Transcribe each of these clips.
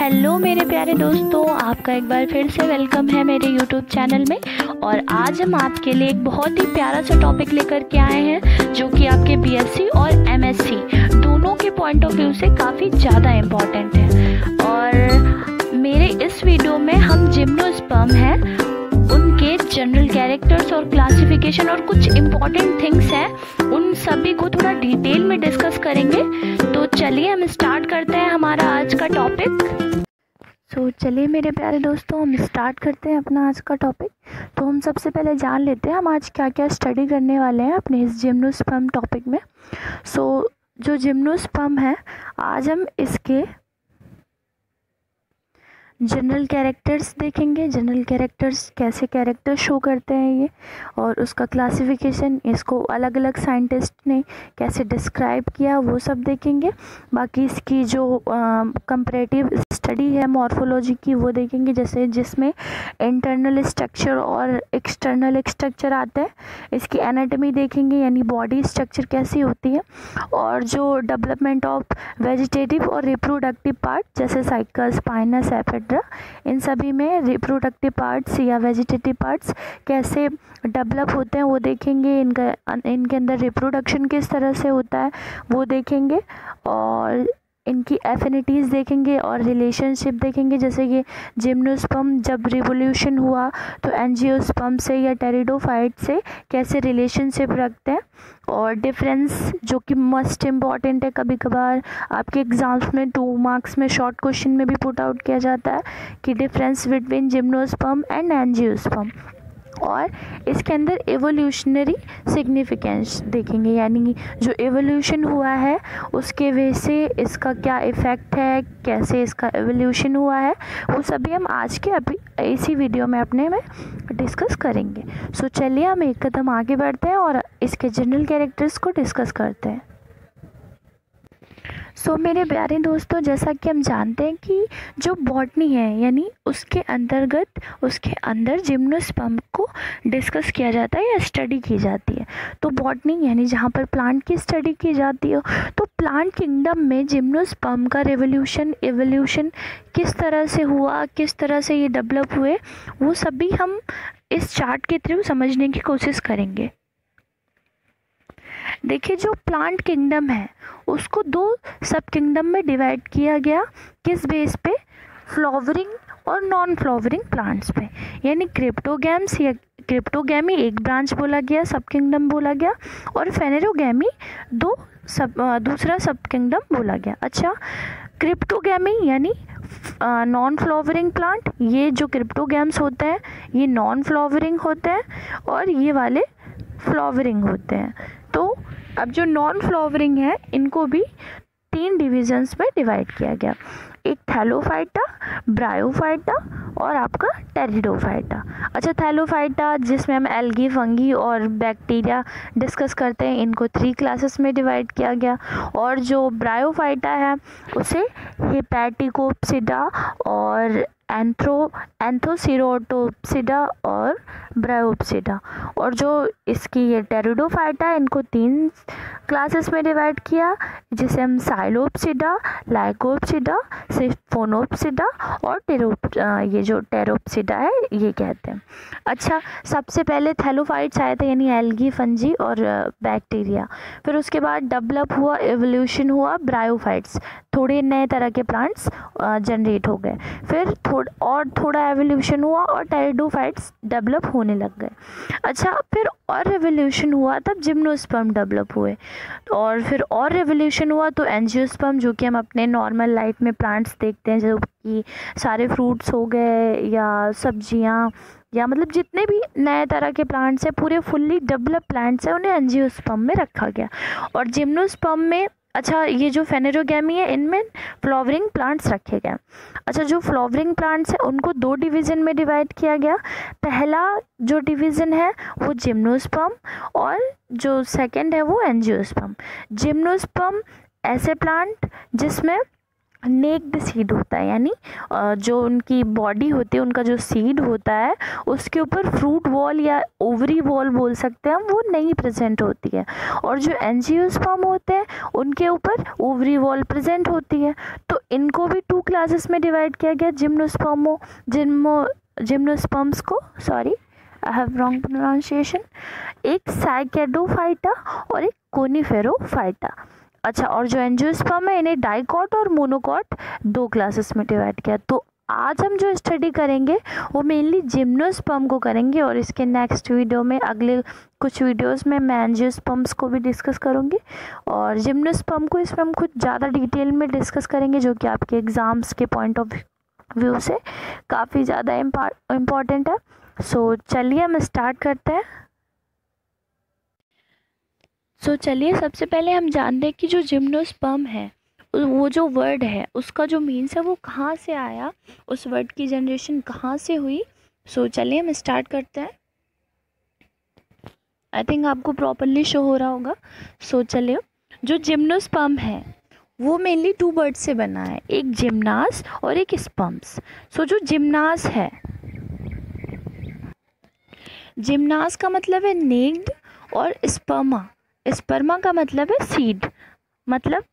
Hello मेरे प्यारे दोस्तों, आपका एक बार फिर से वेलकम है मेरे यूट्यूब चैनल में। और आज हम आपके लिए एक बहुत ही प्यारा सा टॉपिक लेकर के आए हैं जो कि आपके बीएससी और एमएससी दोनों के पॉइंट ऑफ व्यू से काफ़ी ज़्यादा इम्पॉर्टेंट है। और मेरे इस वीडियो में हम जिम्नोस्पर्म हैं उनके जनरल कैरेक्टर्स और क्लासिफिकेशन और कुछ इम्पॉर्टेंट थिंग्स हैं, उन सभी को थोड़ा डिटेल में डिस्कस करेंगे। तो चलिए हम स्टार्ट करते हैं हमारा आज का टॉपिक। चलिए मेरे प्यारे दोस्तों, हम स्टार्ट करते हैं अपना आज का टॉपिक। तो हम सबसे पहले जान लेते हैं हम आज क्या क्या स्टडी करने वाले हैं अपने इस जिम्नोस्पर्म टॉपिक में। जो जिम्नोस्पर्म है, आज हम इसके जनरल कैरेक्टर्स देखेंगे। जनरल कैरेक्टर्स कैसे कैरेक्टर शो करते हैं ये, और उसका क्लासिफिकेशन, इसको अलग अलग साइंटिस्ट ने कैसे डिस्क्राइब किया वो सब देखेंगे। बाकी इसकी जो कंपैरेटिव स्टडी है मॉर्फोलॉजी की वो देखेंगे, जैसे जिसमें इंटरनल स्ट्रक्चर और एक्सटर्नल स्ट्रक्चर आता है। इसकी एनाटॉमी देखेंगे, यानी बॉडी स्ट्रक्चर कैसी होती है। और जो डेवलपमेंट ऑफ वेजिटेटिव और रिप्रोडक्टिव पार्ट जैसे साइकस, स्पाइनस, एपेंडिक्स, इन सभी में रिप्रोडक्टिव पार्ट्स या वेजिटेटिव पार्ट्स कैसे डेवलप होते हैं वो देखेंगे। इनके अंदर रिप्रोडक्शन किस तरह से होता है वो देखेंगे। और इनकी एफिनिटीज़ देखेंगे और रिलेशनशिप देखेंगे, जैसे कि जिम्नोस्पर्म जब रिवोल्यूशन हुआ तो एंजियोस्पर्म से या टेरिडोफाइट से कैसे रिलेशनशिप रखते हैं। और डिफरेंस जो कि मस्ट इम्पॉर्टेंट है, कभी कभार आपके एग्जाम्स में 2 मार्क्स में शॉर्ट क्वेश्चन में भी पुट आउट किया जाता है कि difference between gymnosperm and angiosperm. और इसके अंदर एवोल्यूशनरी सिग्निफिकेंस देखेंगे, यानी जो एवोल्यूशन हुआ है उसके वजह से इसका क्या इफ़ेक्ट है, कैसे इसका एवोल्यूशन हुआ है, वो सभी हम आज के अभी इसी वीडियो में अपने में डिस्कस करेंगे। चलिए हम एक कदम आगे बढ़ते हैं और इसके जनरल कैरेक्टर्स को डिस्कस करते हैं। मेरे प्यारे दोस्तों, जैसा कि हम जानते हैं कि जो बॉटनी है, यानी उसके अंतर्गत उसके अंदर जिम्नोस्पर्म को डिस्कस किया जाता है या स्टडी की जाती है। तो बॉटनी यानी जहाँ पर प्लांट की स्टडी की जाती है, तो प्लांट किंगडम में जिम्नोस्पर्म का एवोल्यूशन किस तरह से हुआ, किस तरह से ये डेवलप हुए, वो सभी हम इस चार्ट के थ्रू समझने की कोशिश करेंगे। देखिए, जो प्लांट किंगडम है उसको 2 सब किंगडम में डिवाइड किया गया। किस बेस पे? फ्लावरिंग और नॉन फ्लावरिंग प्लांट्स पे, यानी क्रिप्टोगैम्स या क्रिप्टोगैमी एक ब्रांच बोला गया, सब किंगडम बोला गया, और फेनेरोगैमी दूसरा सब किंगडम बोला गया। अच्छा, क्रिप्टोगैमी यानी नॉन फ्लावरिंग प्लांट, ये जो क्रिप्टोगैम्स होते हैं ये नॉन फ्लावरिंग होते हैं और ये वाले फ्लावरिंग होते हैं। तो अब जो नॉन फ्लावरिंग है इनको भी 3 डिविजन्स में डिवाइड किया गया। एक थैलोफाइटा, ब्रायोफाइटा और आपका टेरिडोफाइटा। अच्छा, थैलोफाइटा जिसमें हम एल्गी, फंगी और बैक्टीरिया डिस्कस करते हैं, इनको 3 क्लासेस में डिवाइड किया गया। और जो ब्रायोफाइटा है उसे हेपेटिकोप्सिडा और एंथोसिरोटोप्सिडा और ब्रायोप्सिडा। और जो इसकी ये टेरिडोफाइटा है, इनको 3 क्लासेस में डिवाइड किया, जिसे हम साइलोप्सिडा, लाइकोप्सिडा, सिफोनोप्सिडा और ये जो टेरोप्सिडा है ये कहते हैं। अच्छा, सबसे पहले थैलोफाइट्स आए थे, यानी एल्गी, फंजी और बैक्टीरिया। फिर उसके बाद डेवलप हुआ, एवोल्यूशन हुआ, ब्रायोफाइट्स, थोड़े नए तरह के प्लांट्स जनरेट हो गए। फिर थोड़ा एवोल्यूशन हुआ और टेरिडोफाइट्स डेवलप होने लग गए। अच्छा, फिर और रेवोल्यूशन हुआ, तब जिम्नोस्पर्म डेवलप हुए। और फिर और रेवोल्यूशन हुआ तो एंजियोस्पर्म, जो कि हम अपने नॉर्मल लाइफ में प्लांट्स देखते हैं, जो कि सारे फ्रूट्स हो गए या सब्जियां या मतलब जितने भी नए तरह के प्लांट्स हैं, पूरे फुल्ली डेवलप प्लांट्स हैं, उन्हें एंजियोस्पर्म में रखा गया। और जिम्नोस्पर्म में, अच्छा, ये जो फेनेरोगैमी है इनमें फ्लावरिंग प्लांट्स रखे गए। अच्छा, जो फ्लावरिंग प्लांट्स हैं उनको 2 डिवीज़न में डिवाइड किया गया। पहला जो डिवीज़न है वो जिम्नोस्पर्म और जो सेकंड है वो एंजियोस्पर्म। जिम्नोस्पर्म ऐसे प्लांट जिसमें नेक्ड सीड होता है, यानी जो उनकी बॉडी होती है, उनका जो सीड होता है उसके ऊपर फ्रूट वॉल या ओवरी वॉल बोल सकते हैं हम, वो नहीं प्रेजेंट होती है। और जो एंजियोस्पर्म होते हैं उनके ऊपर ओवरी वॉल प्रेजेंट होती है। तो इनको भी 2 क्लासेस में डिवाइड किया गया, जिम्नोस्पर्म्स को, sorry I have wrong pronunciation, एक साइकेडोफाइटा और एक कोनिफेरोफाइटा। अच्छा, और जो एंजियोस्पर्म है इन्हें डाइकॉट और मोनोकॉट 2 क्लासेस में डिवाइड किया। तो आज हम जो स्टडी करेंगे वो मेनली जिम्नोस्पर्म को करेंगे, और इसके नेक्स्ट वीडियो में, अगले कुछ वीडियोस में मैं एंजियोस्पर्म्स को भी डिस्कस करूँगी, और जिम्नोस्पर्म को इसमें हम कुछ ज़्यादा डिटेल में डिस्कस करेंगे, जो कि आपके एग्ज़ाम्स के पॉइंट ऑफ व्यू से काफ़ी ज़्यादा इम्पॉर्टेंट है। सो चलिए हम स्टार्ट करते हैं। चलिए सबसे पहले हम जानते हैं कि जो जिम्नोस्पर्म है, वो जो वर्ड है उसका जो मीन्स है वो कहाँ से आया, उस वर्ड की जनरेशन कहाँ से हुई। चलिए हम स्टार्ट करते हैं। आई थिंक आपको प्रॉपरली शो हो रहा होगा। चलिए, जो जिम्नोस्पर्म है वो मेनली 2 वर्ड से बना है, एक जिम्नास और एक स्पर्म्स। जो जिम्नास है, जिम्नास का मतलब है नेक्ड, और स्पर्मा का मतलब है सीड। मतलब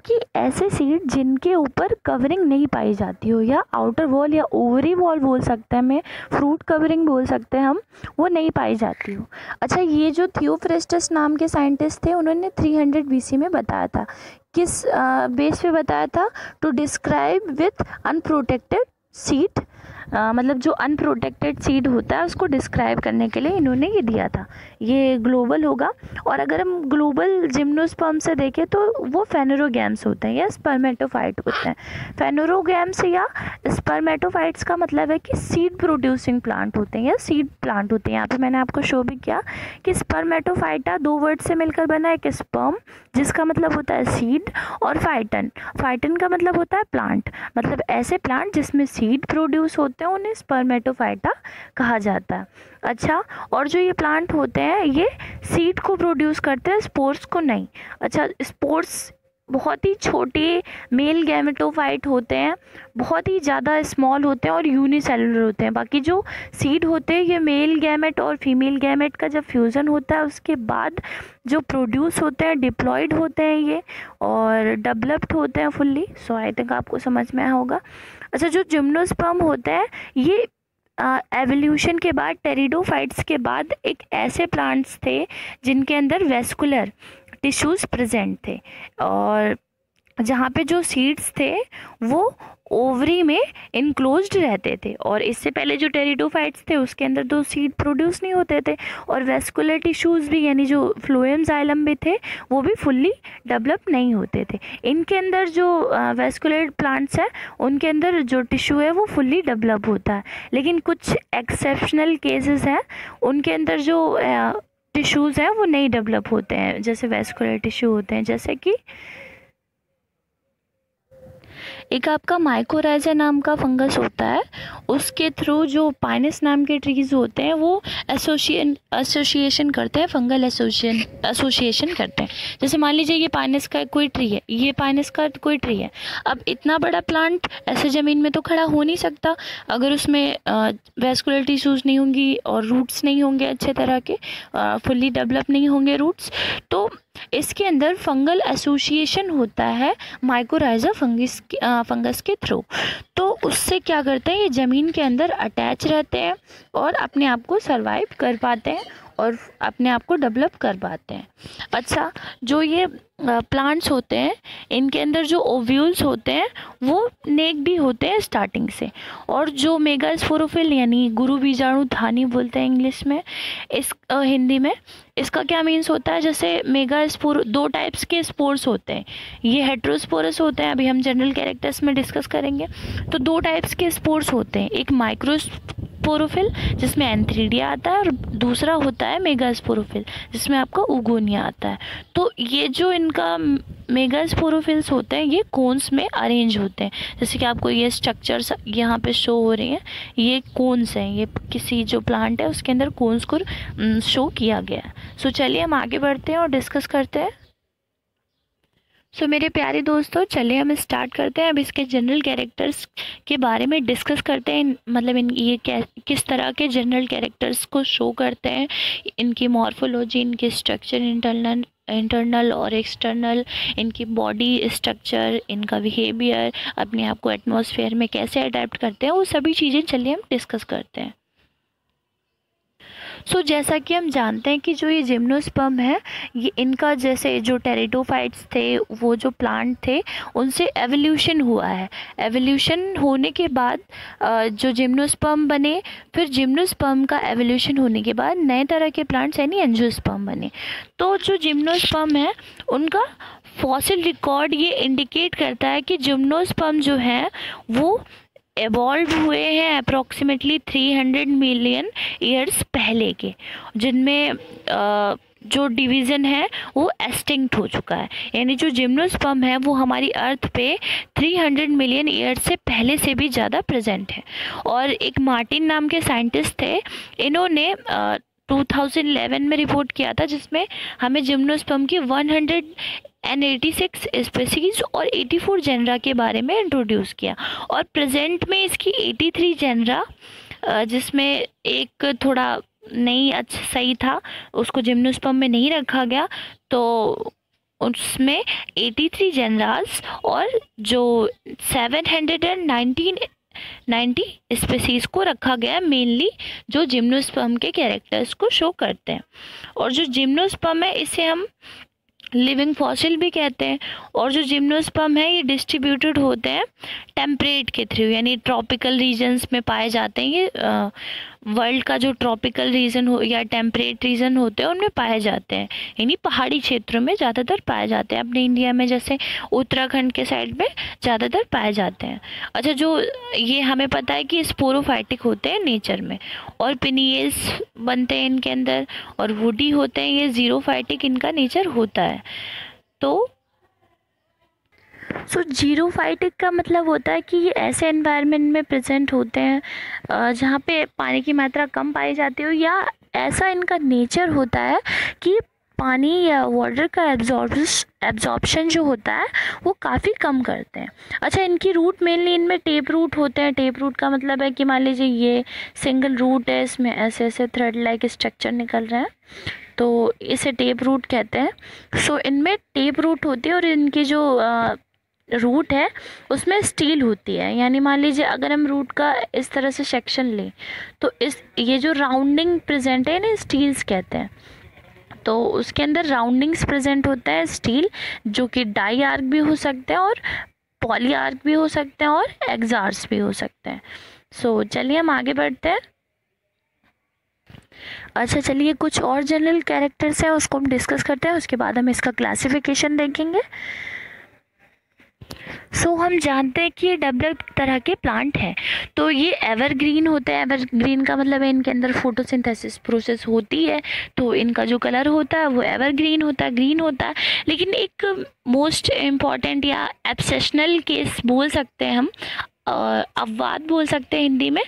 कि ऐसे सीड जिनके ऊपर कवरिंग नहीं पाई जाती हो, या आउटर वॉल या ओवरी वॉल बोल सकते हैं, में फ्रूट कवरिंग बोल सकते हैं हम, वो नहीं पाई जाती हो। अच्छा, ये जो थियोफ्रेस्टस नाम के साइंटिस्ट थे, उन्होंने 300 BC में बताया था। किस बेस पे बताया था? To describe with unprotected seed, मतलब जो अनप्रोटेक्टेड सीड होता है उसको डिस्क्राइब करने के लिए इन्होंने ये दिया था। ये ग्लोबल होगा। और अगर हम ग्लोबल जिम्नोस्पर्म से देखें तो वो फेनोरोगैम्स होते हैं या स्पर्मेटोफाइट होते हैं। फेनोरोगैम्स या स्पर्मेटोफाइट्स का मतलब है कि सीड प्रोड्यूसिंग प्लांट होते हैं या सीड प्लांट होते हैं। यहाँ पे मैंने आपको शो भी किया कि स्पर्मेटोफाइटा 2 वर्ड से मिलकर बना है, एक स्पर्म जिसका मतलब होता है सीड, और फाइटन का मतलब होता है प्लांट। मतलब ऐसे प्लांट जिसमें सीड प्रोड्यूस होते हैं उन्हें स्पर्मेटोफाइटा कहा जाता है। अच्छा, और जो ये प्लांट होते हैं ये सीड को प्रोड्यूस करते हैं, स्पोर्स को नहीं। अच्छा, स्पोर्स बहुत ही छोटे मेल गैमेटोफाइट होते हैं, बहुत ही ज़्यादा स्मॉल होते हैं और यूनिसेलुलर होते हैं। बाकी जो सीड होते हैं ये मेल गैमेट और फीमेल गैमेट का जब फ्यूज़न होता है उसके बाद जो प्रोड्यूस होते हैं, डिप्लॉयड होते हैं ये, और डेवलप्ड होते हैं फुल्ली। आई थिंक आपको समझ में आया होगा। अच्छा, जो जिम्नोस्पर्म होते हैं ये एवोल्यूशन के बाद, टेरिडोफाइट्स के बाद एक ऐसे प्लांट्स थे जिनके अंदर वेस्कुलर टिश्यूज़ प्रेजेंट थे, और जहाँ पे जो सीड्स थे वो ओवरी में इनक्लोज्ड रहते थे। और इससे पहले जो टेरिडोफाइट्स थे उसके अंदर तो सीड प्रोड्यूस नहीं होते थे, और वेस्कुलर टिश्यूज़ भी, यानी जो फ्लोएम जाइलम भी थे वो भी फुल्ली डेवलप नहीं होते थे। इनके अंदर जो वेस्कुलर प्लांट्स हैं उनके अंदर जो टिश्यू है वो फुल्ली डेवलप होता है। लेकिन कुछ एक्सेप्शनल केसेस हैं उनके अंदर जो टिश्यूज़ हैं वो नहीं डेवलप होते हैं, जैसे वेस्कुलर टिश्यू होते हैं। जैसे कि एक आपका माइकोराइजा नाम का फंगस होता है, उसके थ्रू जो पाइनस नाम के ट्रीज़ होते हैं वो एसोसिएशन करते हैं, फंगल एसोसिएशन करते हैं। जैसे मान लीजिए ये पाइनस का कोई ट्री है, ये पाइनस का कोई ट्री है। अब इतना बड़ा प्लांट ऐसे ज़मीन में तो खड़ा हो नहीं सकता अगर उसमें वेस्कुलर टिश्यूज़ नहीं होंगी और रूट्स नहीं होंगे अच्छे तरह के, फुल्ली डेवलप नहीं होंगे रूट्स। तो इसके अंदर फंगल एसोसिएशन होता है माइकोराइजा फंगस के थ्रू। तो उससे क्या करते हैं, ये ज़मीन के अंदर अटैच रहते हैं और अपने आप को सर्वाइव कर पाते हैं और अपने आप को डेवलप कर पाते हैं। अच्छा, जो ये प्लांट्स होते हैं इनके अंदर जो ओव्यूल्स होते हैं वो नेक भी होते हैं स्टार्टिंग से, और जो मेगास्पोरोफिल यानी गुरु बीजाणु धानी बोलते हैं इंग्लिश में, इस हिंदी में इसका क्या मीन्स होता है, जैसे मेगास्पोर 2 टाइप्स के स्पोर्स होते हैं, ये हेट्रोस्पोरस होते हैं, अभी हम जनरल कैरेक्टर्स में डिस्कस करेंगे। तो 2 टाइप्स के स्पोर्स होते हैं, एक माइक्रोस्पोरोफिल जिसमें एंथ्रीडिया आता है और दूसरा होता है मेगास्पोरोफिल जिसमें आपका उगोनिया आता है। तो ये जो इनका मेगास्पोरोफिल्स होते हैं ये कोन्स में अरेंज होते हैं, जैसे कि आपको ये स्ट्रक्चर्स यहाँ पे शो हो रही हैं, ये कोन्स हैं, ये किसी जो प्लांट है उसके अंदर कोन्स को शो किया गया है। चलिए हम आगे बढ़ते हैं और डिस्कस करते हैं। सो मेरे प्यारे दोस्तों, चलिए हम स्टार्ट करते हैं। अब इसके जनरल कैरेक्टर्स के बारे में डिस्कस करते हैं। मतलब ये किस तरह के जनरल कैरेक्टर्स को शो करते हैं, इनकी मॉर्फोलॉजी, इनकी स्ट्रक्चर, इंटरनल और एक्सटर्नल, इनकी बॉडी स्ट्रक्चर, इनका बिहेवियर, अपने आप को एटमॉस्फेयर में कैसे अडेप्ट करते हैं, वो सभी चीज़ें चलिए हम डिस्कस करते हैं। जैसा कि हम जानते हैं कि जो ये जिम्नोस्पर्म है, ये इनका जैसे जो टेरिडोफाइट्स थे, वो जो प्लांट थे, उनसे एवोल्यूशन हुआ है। एवोल्यूशन होने के बाद जो जिम्नोस्पर्म बने, फिर जिम्नोस्पर्म का एवोल्यूशन होने के बाद नए तरह के प्लांट्स यानी एंजियोस्पर्म बने। तो जो जिम्नोस्पर्म है, उनका फॉसिल रिकॉर्ड ये इंडिकेट करता है कि जिम्नोस्पर्म जो है वो एवॉल्व हुए हैं अप्रॉक्सीमेटली 300 मिलियन ईयर्स पहले के, जिनमें जो डिवीज़न है वो एक्सटिंक्ट हो चुका है। यानी जो जिम्नोस्पर्म है वो हमारी अर्थ पे 300 मिलियन ईयर्स से पहले से भी ज़्यादा प्रेजेंट है। और एक मार्टिन नाम के साइंटिस्ट थे, इन्होंने 2011 में रिपोर्ट किया था, जिसमें हमें जिम्नोस्पर्म की 186 स्पेसीज और 84 जेनरा के बारे में इंट्रोड्यूस किया। और प्रेजेंट में इसकी 83 जेनरा, जिसमें एक थोड़ा नहीं अच्छा सही था, उसको जिम्नोस्पर्म में नहीं रखा गया, तो उसमें 83 जेनरास और जो 790 स्पेसीज को रखा गया, मेनली जो जिम्नोस्पर्म के कैरेक्टर्स को शो करते हैं। और जो जिम्नोस्पर्म है, इसे हम लिविंग फॉसिल भी कहते हैं। और जो जिम्नोस्पर्म है, ये डिस्ट्रीब्यूटेड होते हैं टेम्परेट के थ्रू, यानी ट्रॉपिकल रीजन्स में पाए जाते हैं। ये वर्ल्ड का जो ट्रॉपिकल रीजन हो या टेम्परेट रीजन होते हैं, उनमें पाए जाते हैं, यानी पहाड़ी क्षेत्रों में ज़्यादातर पाए जाते हैं। अपने इंडिया में जैसे उत्तराखंड के साइड में ज़्यादातर पाए जाते हैं। अच्छा, जो ये हमें पता है कि स्पोरोफाइटिक होते हैं नेचर में, और पिनियल्स बनते हैं इनके अंदर, और वुडी होते हैं। ये जीरोफाइटिक इनका नेचर होता है। तो जीरोफाइटिक का मतलब होता है कि ये ऐसे एनवायरनमेंट में प्रेजेंट होते हैं जहाँ पे पानी की मात्रा कम पाई जाती हो, या ऐसा इनका नेचर होता है कि पानी या वाटर का एब्जॉर्प्शन जो होता है वो काफ़ी कम करते हैं। अच्छा, इनकी रूट मेनली इनमें टेप रूट होते हैं। टेप रूट का मतलब है कि मान लीजिए ये सिंगल रूट है, इसमें ऐसे ऐसे थ्रेड लाइक स्ट्रक्चर निकल रहे हैं, तो इसे टेप रूट कहते हैं। इनमें टेप रूट होती है, और इनकी जो रूट है उसमें स्टील होती है। यानी मान लीजिए अगर हम रूट का इस तरह से सेक्शन लें, तो ये जो राउंडिंग प्रेजेंट है ना, स्टील्स कहते हैं। तो उसके अंदर राउंडिंग्स प्रेजेंट होता है स्टील, जो कि डाई आर्क भी हो सकते हैं, और पॉली आर्क भी हो सकते हैं, और एक्सार्स भी हो सकते हैं। चलिए हम आगे बढ़ते हैं। अच्छा, चलिए कुछ और जनरल कैरेक्टर्स हैं, उसको हम डिस्कस करते हैं, उसके बाद हम इसका क्लासिफिकेशन देखेंगे। हम जानते हैं कि ये डेवलप्ड तरह के प्लांट हैं। तो ये एवरग्रीन होते हैं। एवरग्रीन का मतलब है इनके अंदर फोटोसिंथेसिस प्रोसेस होती है, तो इनका जो कलर होता है वो एवरग्रीन होता है, ग्रीन होता है। लेकिन एक मोस्ट इम्पॉर्टेंट या एक्सेप्शनल केस बोल सकते हैं हम, अपवाद बोल सकते हैं हिंदी में,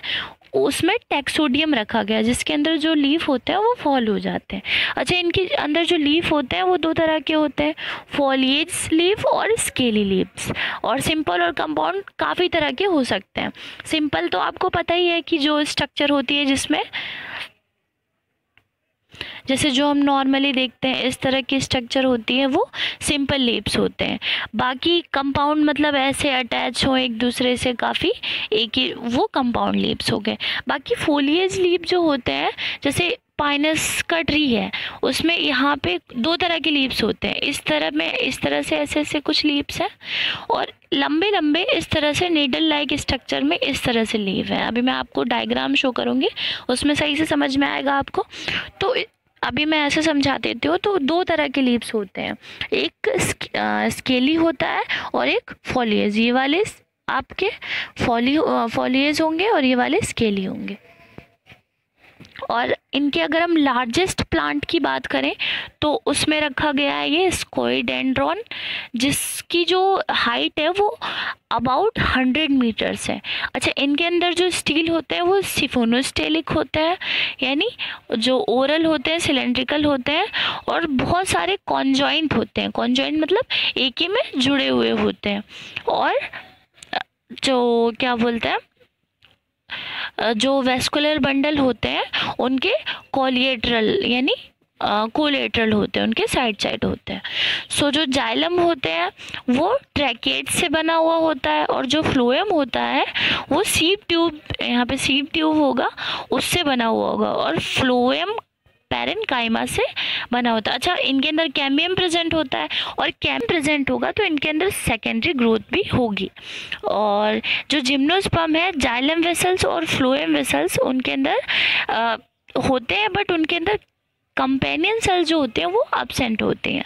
उसमें टैक्सोडियम रखा गया, जिसके अंदर जो लीफ होते हैं वो फॉल हो जाते हैं। अच्छा, इनके अंदर जो लीफ होते हैं वो दो तरह के होते हैं, फॉलिएज लीफ और स्केली लीव्स। और सिंपल और कंपाउंड काफ़ी तरह के हो सकते हैं। सिंपल तो आपको पता ही है कि जो स्ट्रक्चर होती है, जिसमें जैसे जो हम नॉर्मली देखते हैं इस तरह की स्ट्रक्चर होती है, वो सिंपल लीव्स होते हैं। बाकी कंपाउंड मतलब ऐसे अटैच हो एक दूसरे से काफ़ी, एक ही, वो कंपाउंड लीव्स हो गए। बाकी फोलिएज लीव जो होते हैं, जैसे पाइनस का ट्री है, उसमें यहाँ पे दो तरह के लीव्स होते हैं। इस तरह से ऐसे ऐसे कुछ लीव्स हैं, और लंबे लंबे इस तरह से नीडल लाइक स्ट्रक्चर में इस तरह से लीव है। अभी मैं आपको डायग्राम शो करूँगी, उसमें सही से समझ में आएगा आपको। तो अभी मैं ऐसे समझा देती हूँ। तो दो तरह के लीव्स होते हैं, एक स्केली होता है और एक फॉलिएज। ये वाले आपके फॉलिएज होंगे और ये वाले स्केली होंगे। और इनके अगर हम लार्जेस्ट प्लांट की बात करें तो उसमें रखा गया है ये स्कोइडेंड्रॉन, जिसकी जो हाइट है वो अबाउट 100 मीटर्स है। अच्छा, इनके अंदर जो स्टील होते हैं वो सिफोनोस्टेलिक होते हैं, यानी जो ओरल होते हैं सिलेंड्रिकल होते हैं, और बहुत सारे कॉन्जॉइंट होते हैं। कॉन्जॉइंट मतलब एक ही में जुड़े हुए होते हैं। और जो क्या बोलते हैं, जो वेस्कुलर बंडल होते हैं उनके कोलिएटरल यानी कोलेटरल होते हैं, उनके साइड साइड होते हैं। सो जो जाइलम होते हैं वो ट्रैकेट से बना हुआ होता है, और जो फ्लोएम होता है वो सीप ट्यूब, यहाँ पे सीप ट्यूब होगा उससे बना हुआ होगा, और फ्लोएम पैरेन्काइमा से बना होता है। अच्छा, इनके अंदर कैम्बियम प्रेजेंट होता है, और कैम प्रेजेंट होगा तो इनके अंदर सेकेंडरी ग्रोथ भी होगी। और जो जिम्नोस्पर्म है, जाइलम वेसल्स और फ्लोएम वेसल्स उनके अंदर होते हैं, बट उनके अंदर कंपेनियन सेल जो होते हैं वो एब्सेंट होते हैं।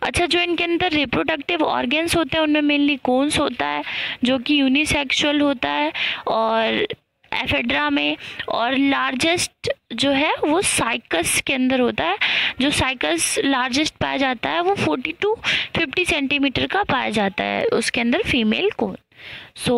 अच्छा, जो इनके अंदर रिप्रोडक्टिव ऑर्गन्स होते हैं उनमें मेनली कोन्स होता है जो कि यूनिसेक्सुअल होता है, और एफेड्रा में, और लार्जेस्ट जो है वो साइकस के अंदर होता है। जो साइकस लार्जेस्ट पाया जाता है वो 40 to 50 सेंटीमीटर का पाया जाता है उसके अंदर फीमेल कोन। सो